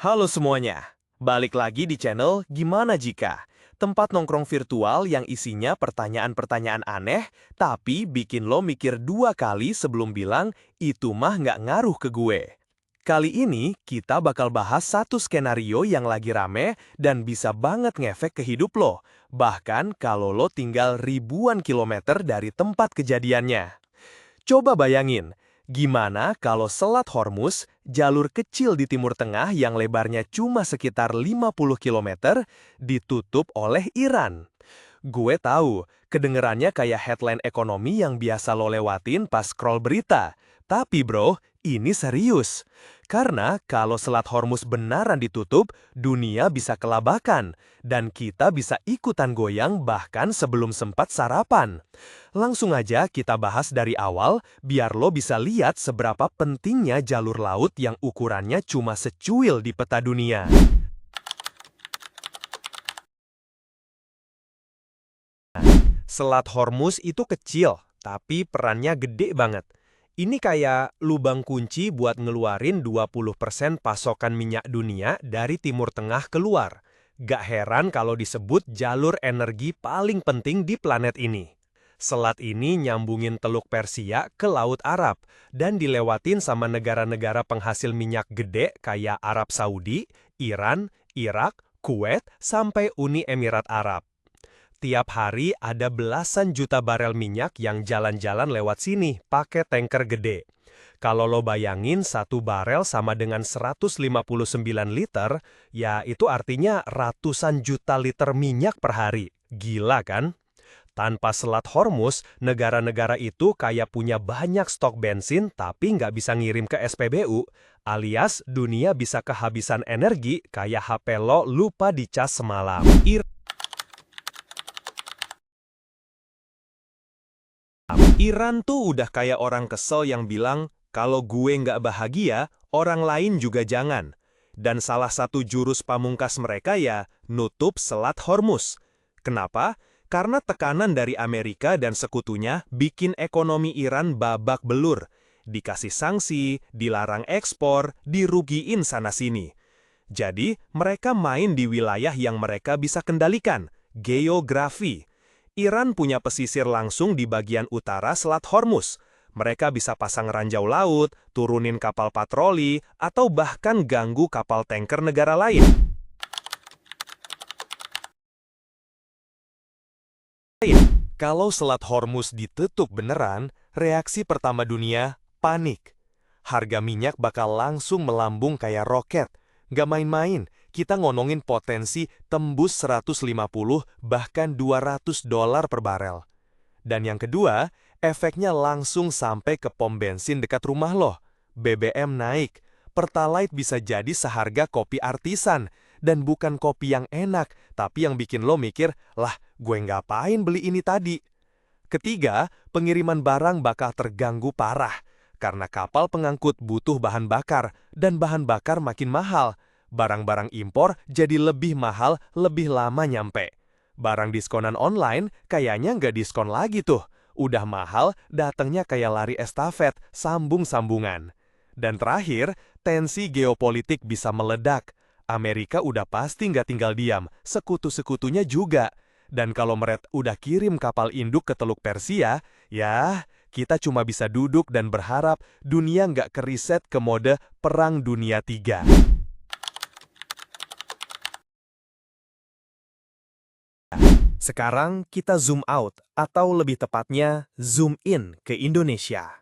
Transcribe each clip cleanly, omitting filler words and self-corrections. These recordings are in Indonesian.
Halo semuanya, balik lagi di channel Gimana Jika? Tempat nongkrong virtual yang isinya pertanyaan-pertanyaan aneh, tapi bikin lo mikir dua kali sebelum bilang, itu mah nggak ngaruh ke gue. Kali ini, kita bakal bahas satu skenario yang lagi rame dan bisa banget ngefek ke hidup lo, bahkan kalau lo tinggal ribuan kilometer dari tempat kejadiannya. Coba bayangin, gimana kalau Selat Hormuz, jalur kecil di Timur Tengah yang lebarnya cuma sekitar 50 kilometer, ditutup oleh Iran? Gue tahu, kedengerannya kayak headline ekonomi yang biasa lo lewatin pas scroll berita. Tapi bro, ini serius. Karena kalau Selat Hormuz benaran ditutup, dunia bisa kelabakan. Dan kita bisa ikutan goyang bahkan sebelum sempat sarapan. Langsung aja kita bahas dari awal, biar lo bisa lihat seberapa pentingnya jalur laut yang ukurannya cuma secuil di peta dunia. Selat Hormuz itu kecil, tapi perannya gede banget. Ini kayak lubang kunci buat ngeluarin 20% pasokan minyak dunia dari Timur Tengah keluar. Gak heran kalau disebut jalur energi paling penting di planet ini. Selat ini nyambungin Teluk Persia ke Laut Arab dan dilewatin sama negara-negara penghasil minyak gede kayak Arab Saudi, Iran, Irak, Kuwait, sampai Uni Emirat Arab. Tiap hari ada belasan juta barel minyak yang jalan-jalan lewat sini pakai tanker gede. Kalau lo bayangin satu barel sama dengan 159 liter, ya itu artinya ratusan juta liter minyak per hari. Gila kan? Tanpa Selat Hormuz, negara-negara itu kayak punya banyak stok bensin tapi nggak bisa ngirim ke SPBU, alias dunia bisa kehabisan energi kayak HP lo lupa dicas semalam. Iran tuh udah kayak orang kesel yang bilang, kalau gue nggak bahagia, orang lain juga jangan. Dan salah satu jurus pamungkas mereka ya, nutup Selat Hormuz. Kenapa? Karena tekanan dari Amerika dan sekutunya bikin ekonomi Iran babak belur. Dikasih sanksi, dilarang ekspor, dirugiin sana-sini. Jadi, mereka main di wilayah yang mereka bisa kendalikan, geografi. Iran punya pesisir langsung di bagian utara Selat Hormuz. Mereka bisa pasang ranjau laut, turunin kapal patroli, atau bahkan ganggu kapal tanker negara lain. Kalau Selat Hormuz ditutup beneran, reaksi pertama dunia, panik. Harga minyak bakal langsung melambung kayak roket. Nggak main-main, kita ngonongin potensi tembus 150 bahkan $200 per barel. Dan yang kedua, efeknya langsung sampai ke pom bensin dekat rumah loh. BBM naik, Pertalite bisa jadi seharga kopi artisan, dan bukan kopi yang enak, tapi yang bikin lo mikir, lah gue ngapain beli ini tadi? Ketiga, pengiriman barang bakal terganggu parah, karena kapal pengangkut butuh bahan bakar, dan bahan bakar makin mahal. Barang-barang impor jadi lebih mahal, lebih lama nyampe. Barang diskonan online kayaknya nggak diskon lagi tuh. Udah mahal, datangnya kayak lari estafet, sambung-sambungan. Dan terakhir, tensi geopolitik bisa meledak. Amerika udah pasti nggak tinggal diam, sekutu-sekutunya juga. Dan kalau mereka udah kirim kapal induk ke Teluk Persia, ya kita cuma bisa duduk dan berharap dunia nggak keriset ke mode Perang Dunia III. Sekarang kita zoom out, atau lebih tepatnya zoom in ke Indonesia.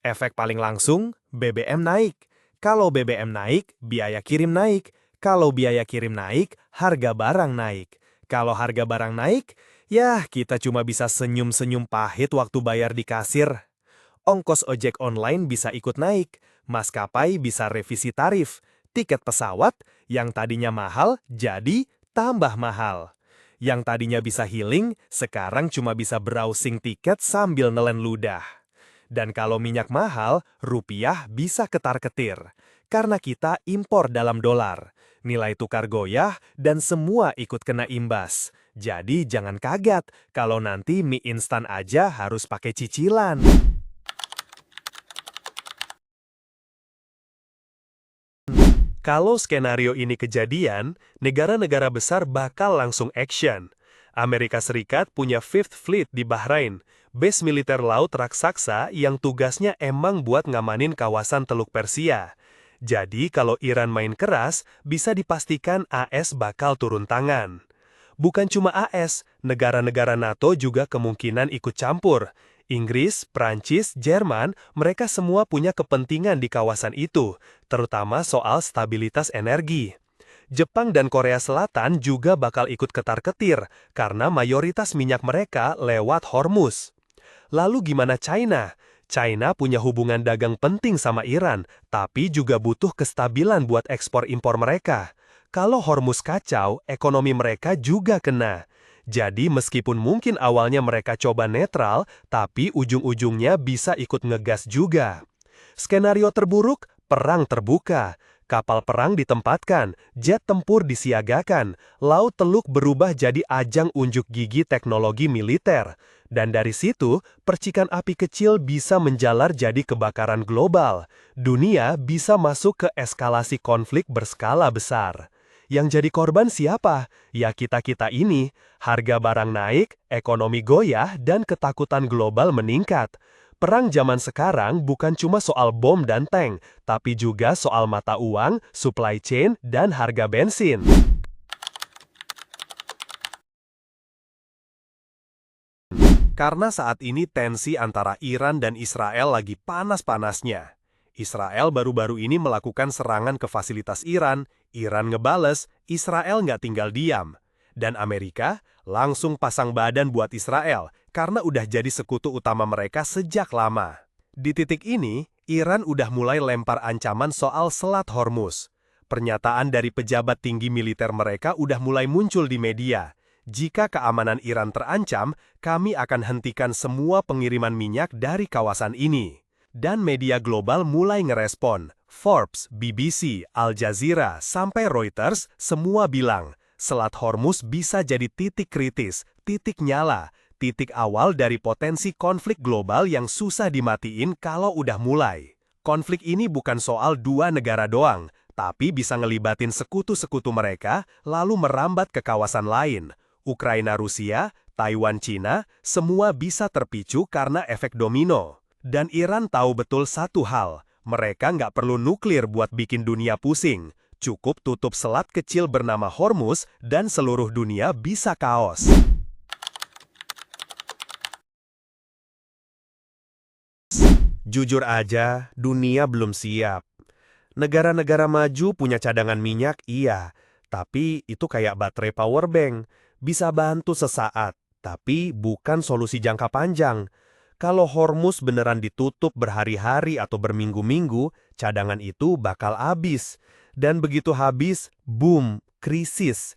Efek paling langsung, BBM naik. Kalau BBM naik, biaya kirim naik. Kalau biaya kirim naik, harga barang naik. Kalau harga barang naik, ya kita cuma bisa senyum-senyum pahit waktu bayar di kasir. Ongkos ojek online bisa ikut naik. Maskapai bisa revisi tarif. Tiket pesawat yang tadinya mahal jadi tambah mahal. Yang tadinya bisa healing, sekarang cuma bisa browsing tiket sambil nelen ludah. Dan kalau minyak mahal, rupiah bisa ketar-ketir. Karena kita impor dalam dolar. Nilai tukar goyah dan semua ikut kena imbas. Jadi jangan kaget kalau nanti mie instan aja harus pakai cicilan. Kalau skenario ini kejadian, negara-negara besar bakal langsung action. Amerika Serikat punya Fifth Fleet di Bahrain, base militer laut raksasa yang tugasnya emang buat ngamanin kawasan Teluk Persia. Jadi kalau Iran main keras, bisa dipastikan AS bakal turun tangan. Bukan cuma AS, negara-negara NATO juga kemungkinan ikut campur. Inggris, Prancis, Jerman, mereka semua punya kepentingan di kawasan itu, terutama soal stabilitas energi. Jepang dan Korea Selatan juga bakal ikut ketar-ketir, karena mayoritas minyak mereka lewat Hormuz. Lalu gimana China? China punya hubungan dagang penting sama Iran, tapi juga butuh kestabilan buat ekspor-impor mereka. Kalau Hormuz kacau, ekonomi mereka juga kena. Jadi meskipun mungkin awalnya mereka coba netral, tapi ujung-ujungnya bisa ikut ngegas juga. Skenario terburuk, perang terbuka. Kapal perang ditempatkan, jet tempur disiagakan, laut Teluk berubah jadi ajang unjuk gigi teknologi militer. Dan dari situ, percikan api kecil bisa menjalar jadi kebakaran global. Dunia bisa masuk ke eskalasi konflik berskala besar. Yang jadi korban siapa? Ya kita-kita ini. Harga barang naik, ekonomi goyah, dan ketakutan global meningkat. Perang zaman sekarang bukan cuma soal bom dan tank, tapi juga soal mata uang, supply chain, dan harga bensin. Karena saat ini tensi antara Iran dan Israel lagi panas-panasnya. Israel baru-baru ini melakukan serangan ke fasilitas Iran ngebales, Israel nggak tinggal diam. Dan Amerika langsung pasang badan buat Israel, karena udah jadi sekutu utama mereka sejak lama. Di titik ini, Iran udah mulai lempar ancaman soal Selat Hormuz. Pernyataan dari pejabat tinggi militer mereka udah mulai muncul di media. Jika keamanan Iran terancam, kami akan hentikan semua pengiriman minyak dari kawasan ini. Dan media global mulai ngerespon. Forbes, BBC, Al Jazeera, sampai Reuters semua bilang, Selat Hormuz bisa jadi titik kritis, titik nyala, titik awal dari potensi konflik global yang susah dimatiin kalau udah mulai. Konflik ini bukan soal dua negara doang, tapi bisa ngelibatin sekutu-sekutu mereka, lalu merambat ke kawasan lain. Ukraina, Rusia, Taiwan, Cina, semua bisa terpicu karena efek domino. Dan Iran tahu betul satu hal, mereka nggak perlu nuklir buat bikin dunia pusing. Cukup tutup selat kecil bernama Hormuz dan seluruh dunia bisa kaos. Jujur aja, dunia belum siap. Negara-negara maju punya cadangan minyak, iya. Tapi itu kayak baterai power bank. Bisa bantu sesaat, tapi bukan solusi jangka panjang. Kalau Hormuz beneran ditutup berhari-hari atau berminggu-minggu, cadangan itu bakal habis. Dan begitu habis, boom, krisis.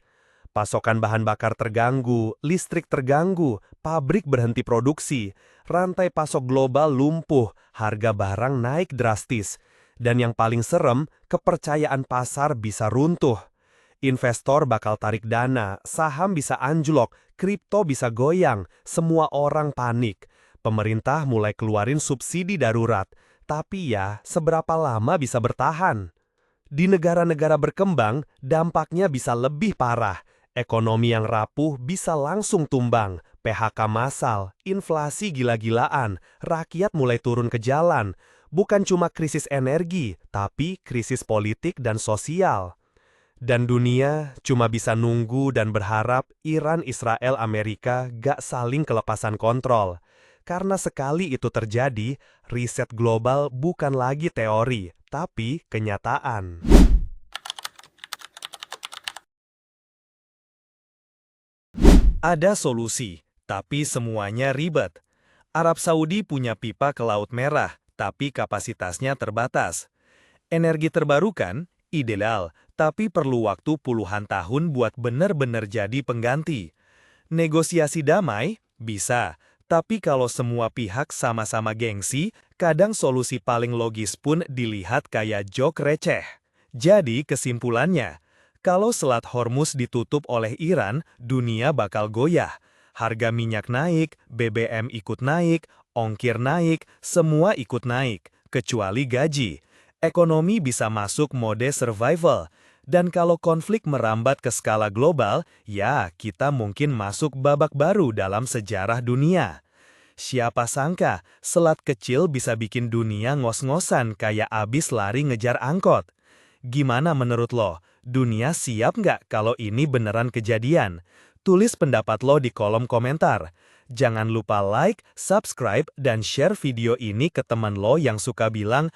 Pasokan bahan bakar terganggu, listrik terganggu, pabrik berhenti produksi, rantai pasok global lumpuh, harga barang naik drastis. Dan yang paling serem, kepercayaan pasar bisa runtuh. Investor bakal tarik dana, saham bisa anjlok, kripto bisa goyang, semua orang panik. Pemerintah mulai keluarin subsidi darurat, tapi ya seberapa lama bisa bertahan? Di negara-negara berkembang, dampaknya bisa lebih parah. Ekonomi yang rapuh bisa langsung tumbang, PHK massal, inflasi gila-gilaan, rakyat mulai turun ke jalan. Bukan cuma krisis energi, tapi krisis politik dan sosial. Dan dunia cuma bisa nunggu dan berharap Iran, Israel, Amerika gak saling kelepasan kontrol. Karena sekali itu terjadi, riset global bukan lagi teori, tapi kenyataan. Ada solusi, tapi semuanya ribet. Arab Saudi punya pipa ke Laut Merah, tapi kapasitasnya terbatas. Energi terbarukan, ideal, tapi perlu waktu puluhan tahun buat benar-benar jadi pengganti. Negosiasi damai, bisa. Tapi kalau semua pihak sama-sama gengsi, kadang solusi paling logis pun dilihat kayak jok receh. Jadi kesimpulannya, kalau Selat Hormuz ditutup oleh Iran, dunia bakal goyah. Harga minyak naik, BBM ikut naik, ongkir naik, semua ikut naik, kecuali gaji. Ekonomi bisa masuk mode survival. Dan kalau konflik merambat ke skala global, ya kita mungkin masuk babak baru dalam sejarah dunia. Siapa sangka, selat kecil bisa bikin dunia ngos-ngosan kayak abis lari ngejar angkot. Gimana menurut lo? Dunia siap nggak kalau ini beneran kejadian? Tulis pendapat lo di kolom komentar. Jangan lupa like, subscribe, dan share video ini ke teman lo yang suka bilang,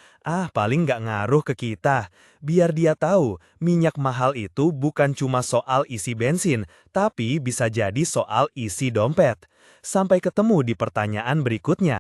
paling nggak ngaruh ke kita. Biar dia tahu, minyak mahal itu bukan cuma soal isi bensin, tapi bisa jadi soal isi dompet. Sampai ketemu di pertanyaan berikutnya.